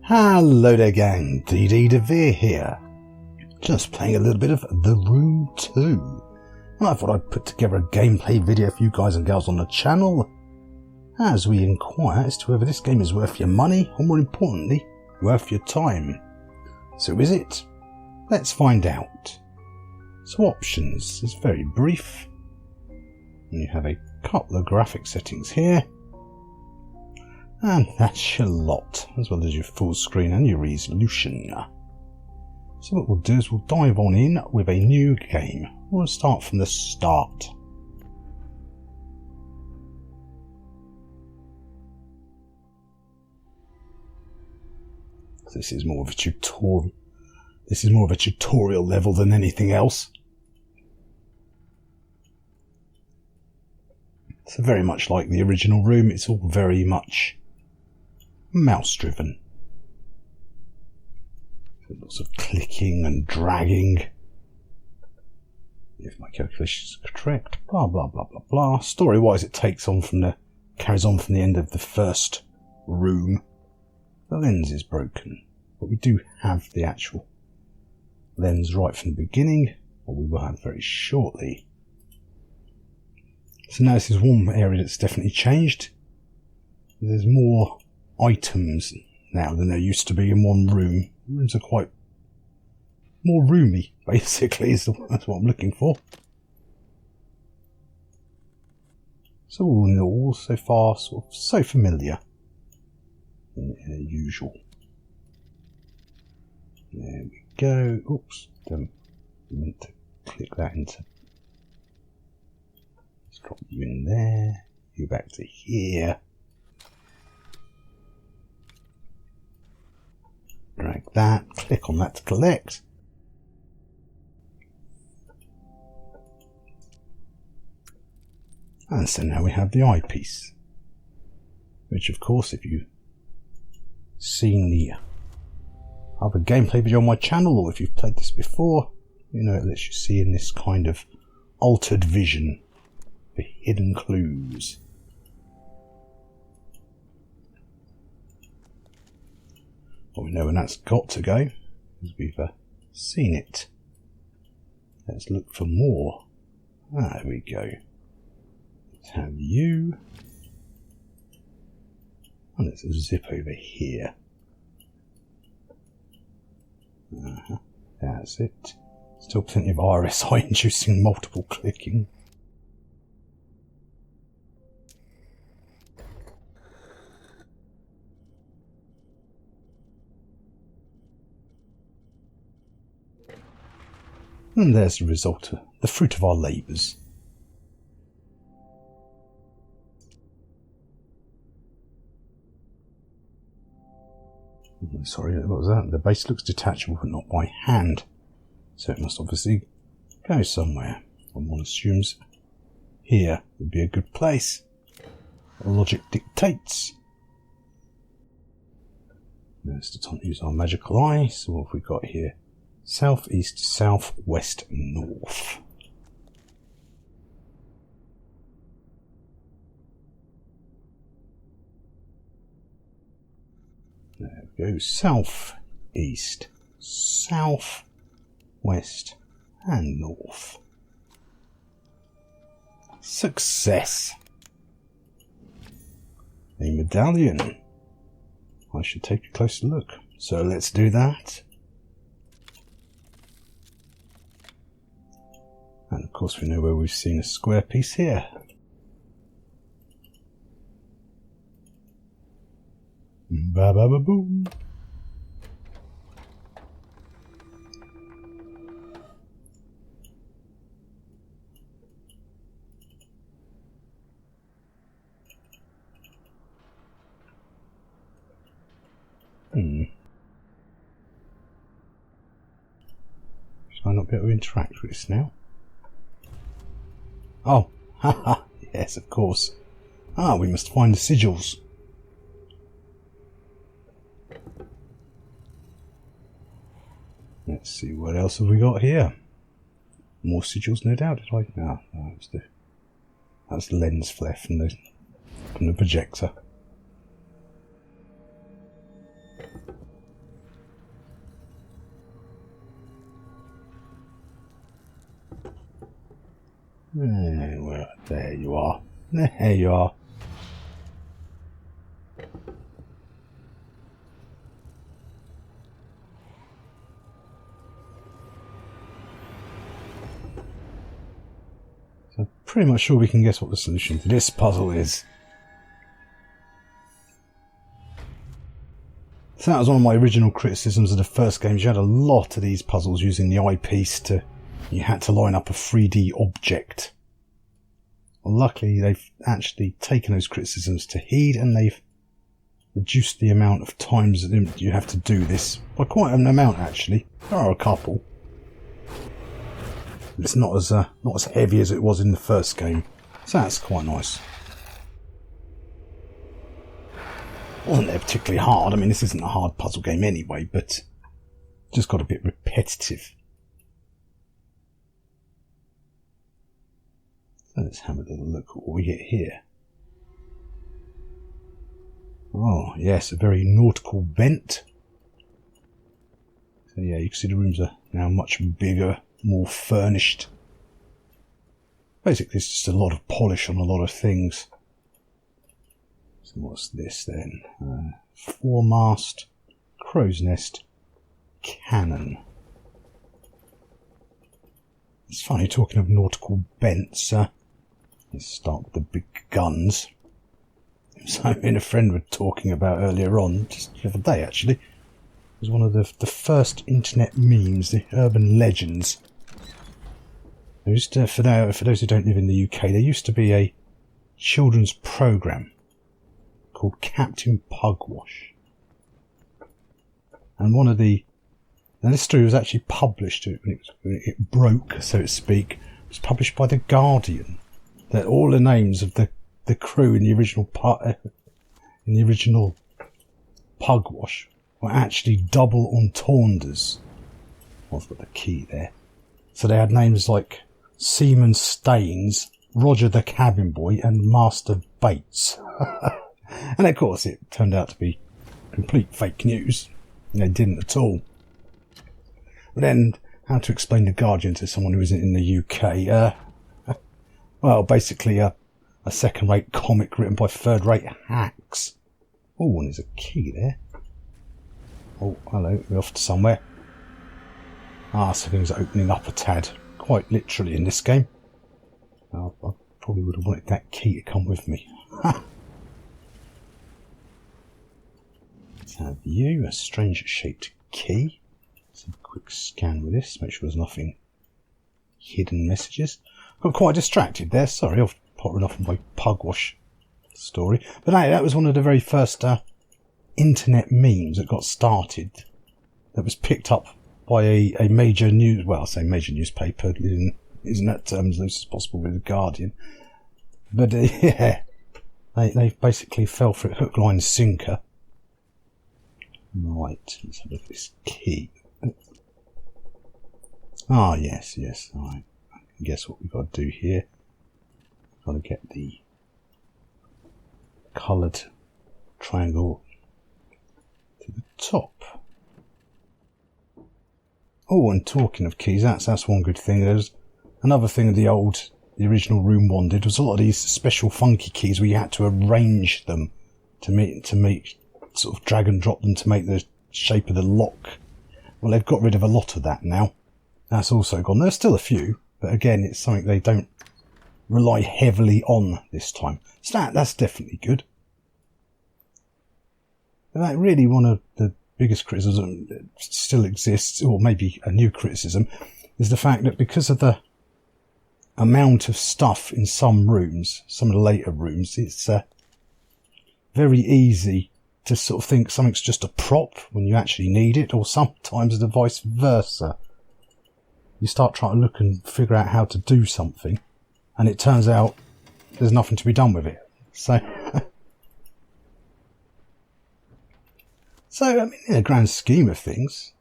Hello there gang, DD DeVere here. Just playing a little bit of The Room 2. And I thought I'd put together a gameplay video for you guys and girls on the channel as we inquire as to whether this game is worth your money or, more importantly, worth your time. So is it? Let's find out. So options is very brief. And you have a couple of graphic settings here. And that's your lot, as well as your full screen and your resolution. So what we'll do is we'll dive on in with a new game. We'll start from the start. This is more of a tutorial. This is more of a tutorial level than anything else. So very much like the original Room, it's all very much mouse driven. Lots of clicking and dragging. If my calculations are correct, blah blah blah blah blah. Story wise, it carries on from the end of the first Room. The lens is broken, but we do have the actual lens right from the beginning, or we will have very shortly. So now this is one area that's definitely changed. There's more items now than there used to be in one room. Rooms are quite more roomy, basically, that's what I'm looking for. So all in all, so far, sort of so familiar. Usual. There we go. Oops, I meant to click that into. Let's drop you in there. You back to here. Drag that, click on that to collect. And so now we have the eyepiece. Which of course, if you've seen the other gameplay video on my channel, or if you've played this before, you know it lets you see in this kind of altered vision the hidden clues. Well, we know when that's got to go, because we've seen it. Let's look for more. Ah, there we go. Let's have you. And let's zip over here. That's it. Still plenty of RSI inducing multiple clicking. And there's the result, the fruit of our labours. Sorry, what was that? The base looks detachable, but not by hand. So it must obviously go somewhere. And one assumes here would be a good place. Logic dictates. There's the time to use our magical eye. So what have we got here? South, east, south, west, north. There we go. South, east, south, west, and north. Success. A medallion. I should take a closer look. So let's do that. And of course we know where we've seen a square piece here. Ba ba ba boom. Should I not be able to interact with this now? Oh, haha, yes, of course. Ah, we must find the sigils. Let's see, what else have we got here? More sigils, no doubt. Did I? No, that's the lens flare from the projector. Well, there you are. There you are. So pretty much sure we can guess what the solution to this puzzle is. So that was one of my original criticisms of the first games. You had a lot of these puzzles using the eyepiece you had to line up a 3D object. Well, luckily they've actually taken those criticisms to heed, and they've reduced the amount of times that you have to do this by quite an amount actually. There are a couple. It's not as heavy as it was in the first game. So that's quite nice. Wasn't it particularly hard? I mean, this isn't a hard puzzle game anyway, but just got a bit repetitive. So let's have a little look at what we get here. Oh, yes, a very nautical bent. So yeah, you can see the rooms are now much bigger, more furnished. Basically, it's just a lot of polish on a lot of things. So what's this then? Foremast, crow's nest, cannon. It's funny, talking of nautical bents, let's start with the big guns. So me and a friend were talking about earlier on, just the other day actually. It was one of the first internet memes, the urban legends. There used to, for those who don't live in the UK, there used to be a children's programme called Captain Pugwash. And one of the... Now this story was actually published when it broke, so to speak. It was published by The Guardian. That all the names of the crew in the original Pugwash were actually double entendres. I've got the key there. So they had names like Seaman Staines, Roger the Cabin Boy, and Master Bates. And of course it turned out to be complete fake news. They didn't at all. But then, how to explain The Guardian to someone who isn't in the UK? Well, basically a second-rate comic written by third-rate hacks. Oh, and there's a key there. Oh, hello, we're off to somewhere. So things are opening up a tad, quite literally in this game. I probably would have wanted that key to come with me. Let's have you, a strange-shaped key. Let's have a quick scan with this, make sure there's nothing hidden messages. Got quite distracted there, sorry, I've potted off on my Pugwash story. But hey, that was one of the very first internet memes that got started, that was picked up by a major news, well, I say major newspaper, isn't that terms loose as possible with The Guardian. But yeah, they basically fell for it hook, line, sinker. Right, let's have a look at this key. Ah, yes, alright. I can guess what we've got to do here. Got to get the coloured triangle to the top. Oh, and talking of keys, that's one good thing. There's another thing the original Room 1 did was a lot of these special funky keys where you had to arrange them to make sort of drag and drop them to make the shape of the lock. Well, they've got rid of a lot of that now. That's also gone. There's still a few, but again, it's something they don't rely heavily on this time. So that's definitely good. That really one of the biggest criticism that still exists, or maybe a new criticism, is the fact that because of the amount of stuff in some rooms, some of the later rooms, it's very easy to sort of think something's just a prop when you actually need it, or sometimes the vice versa. You start trying to look and figure out how to do something, and it turns out there's nothing to be done with it. So, I mean, in the grand scheme of things,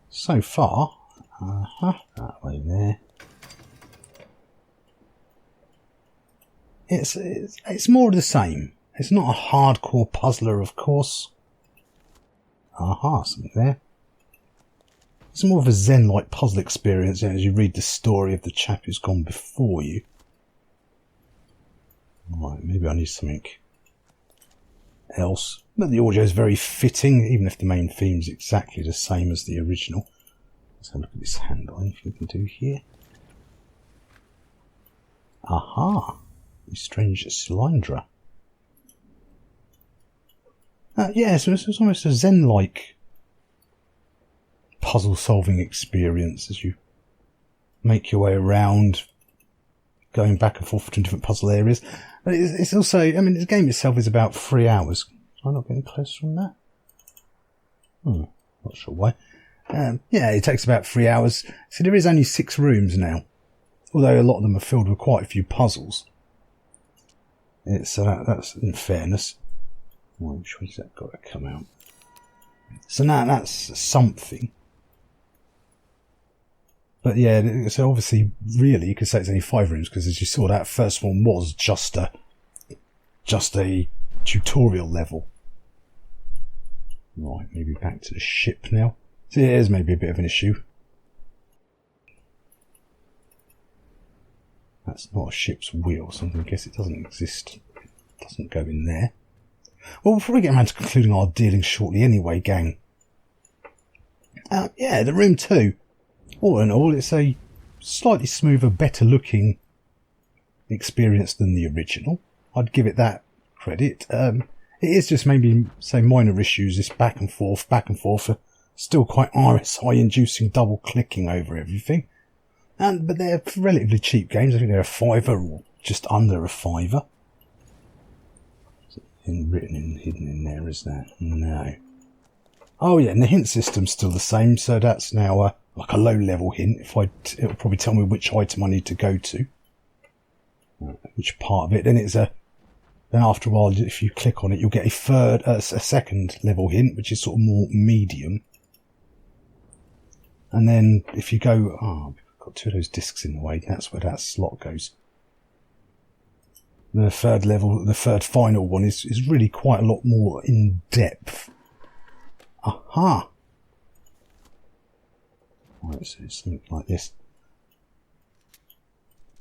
so far, that way there. It's more of the same. It's not a hardcore puzzler, of course. Something there. It's more of a Zen-like puzzle experience, you know, as you read the story of the chap who's gone before you. Right, maybe I need something else. But the audio is very fitting, even if the main theme is exactly the same as the original. Let's have a look at this handle, anything we can do here. Aha! A strange cylindra. Yeah, so it's almost a Zen-like puzzle-solving experience as you make your way around, going back and forth between different puzzle areas. But it's also, I mean, the game itself is about 3 hours. Am I not getting closer from that? Not sure why. Yeah, it takes about 3 hours. So there is only 6 rooms now, although a lot of them are filled with quite a few puzzles. It's that's in fairness. Which one's that got to come out? So now that's something. But yeah, so obviously, really, you could say it's only 5 rooms, because as you saw, that first one was just a tutorial level. Right, maybe back to the ship now. So yeah, there's maybe a bit of an issue. That's not a ship's wheel, so I guess it doesn't exist. It doesn't go in there. Well, before we get around to concluding our dealings shortly anyway, gang. Yeah, the room 2. All in all, it's a slightly smoother, better looking experience than the original. I'd give it that credit. It is just maybe, say, minor issues, this back and forth, still quite RSI inducing double clicking over everything. But they're relatively cheap games. I think they're a £5 or just under a £5. Hidden in there, is that? No. Oh yeah, and the hint system's still the same, so that's now like a low-level hint. It'll probably tell me which item I need to go to, which part of it. Then then after a while, if you click on it, you'll get a second level hint, which is sort of more medium. And then if you go, I've got 2 of those discs in the way. That's where that slot goes. The third final one is really quite a lot more in depth. Aha! Right, so it's something like this.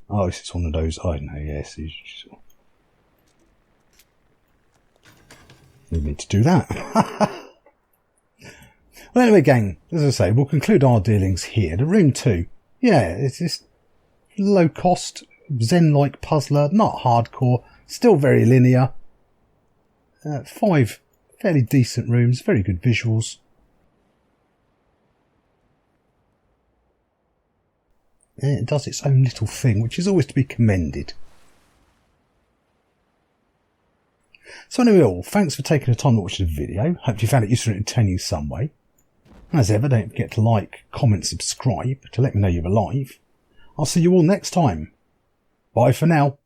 Oh, this is one of those, I know, yes. You need to do that. Well, anyway, gang, as I say, we'll conclude our dealings here. The room 2, yeah, it's just low cost, Zen-like puzzler, not hardcore, still very linear. 5 fairly decent rooms, very good visuals. And it does its own little thing, which is always to be commended. So anyway, all, thanks for taking the time to watch the video. Hope you found it useful and entertaining some way. As ever, don't forget to like, comment, subscribe to let me know you're alive. I'll see you all next time. Bye for now.